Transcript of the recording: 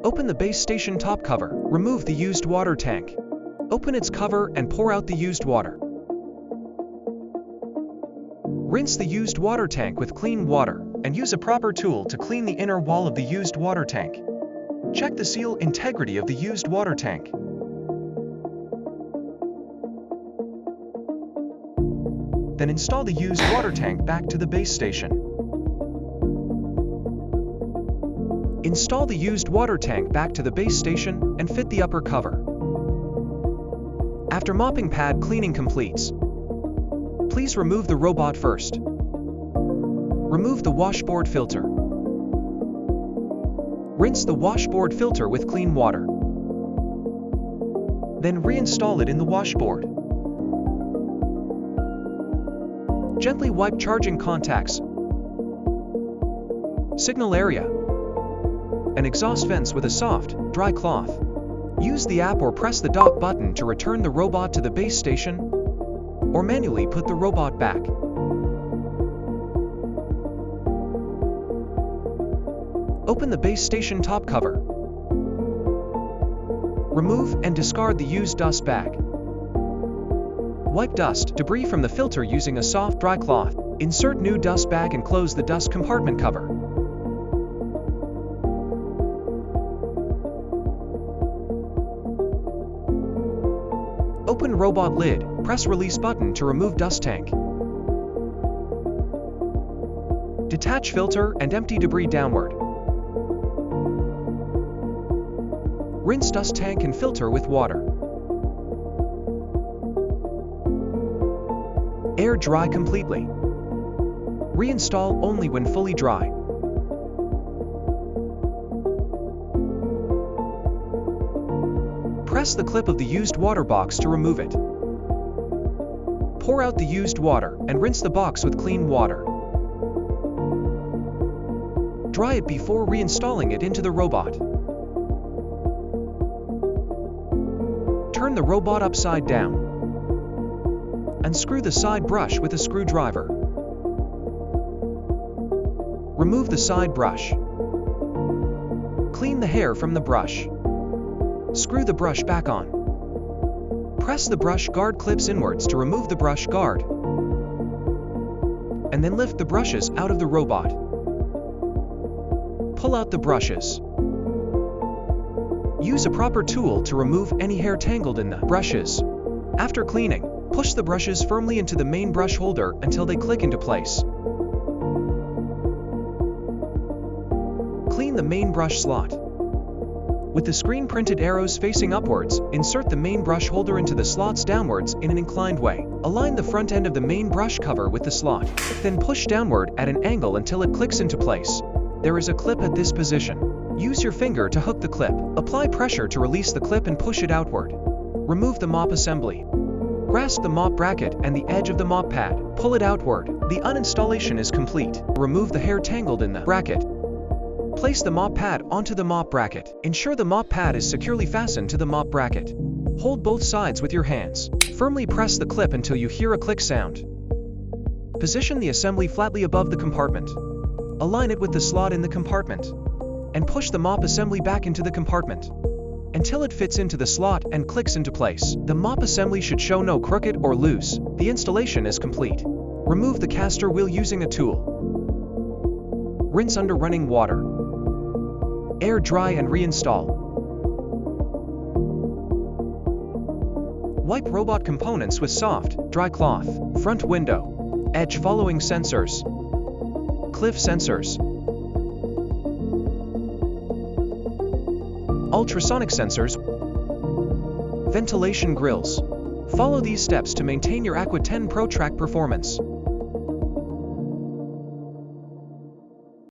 Open the base station top cover. Remove the used water tank. Open its cover and pour out the used water. Rinse the used water tank with clean water and use a proper tool to clean the inner wall of the used water tank. Check the seal integrity of the used water tank. Then install the used water tank back to the base station. Install the used water tank back to the base station and fit the upper cover. After mopping pad cleaning completes, please remove the robot first. Remove the washboard filter. Rinse the washboard filter with clean water. Then reinstall it in the washboard. Gently wipe charging contacts, signal area, and exhaust vents with a soft, dry cloth. Use the app or press the dock button to return the robot to the base station, or manually put the robot back. Open the base station top cover. Remove and discard the used dust bag. Wipe dust, debris from the filter using a soft, dry cloth. Insert new dust bag and close the dust compartment cover. Open robot lid, press release button to remove dust tank. Detach filter and empty debris downward. Rinse dust tank and filter with water. Air dry completely. Reinstall only when fully dry. Press the clip of the used water box to remove it. Pour out the used water and rinse the box with clean water. Dry it before reinstalling it into the robot. Turn the robot upside down. Unscrew the side brush with a screwdriver. Remove the side brush. Clean the hair from the brush. Screw the brush back on. Press the brush guard clips inwards to remove the brush guard. And then lift the brushes out of the robot. Pull out the brushes. Use a proper tool to remove any hair tangled in the brushes. After cleaning, push the brushes firmly into the main brush holder until they click into place. Clean the main brush slot. With the screen-printed arrows facing upwards, insert the main brush holder into the slots downwards in an inclined way. Align the front end of the main brush cover with the slot. Then push downward at an angle until it clicks into place. There is a clip at this position. Use your finger to hook the clip. Apply pressure to release the clip and push it outward. Remove the mop assembly. Grasp the mop bracket and the edge of the mop pad. Pull it outward. The uninstallation is complete. Remove the hair tangled in the bracket. Place the mop pad onto the mop bracket. Ensure the mop pad is securely fastened to the mop bracket. Hold both sides with your hands. Firmly press the clip until you hear a click sound. Position the assembly flatly above the compartment. Align it with the slot in the compartment. And push the mop assembly back into the compartment until it fits into the slot and clicks into place. The mop assembly should show no crooked or loose. The installation is complete. Remove the caster wheel using a tool. Rinse under running water. Air dry and reinstall. Wipe robot components with soft, dry cloth. Front window. Edge following sensors. Cliff sensors. Ultrasonic sensors. Ventilation grills. Follow these steps to maintain your Aqua 10 Pro Track performance.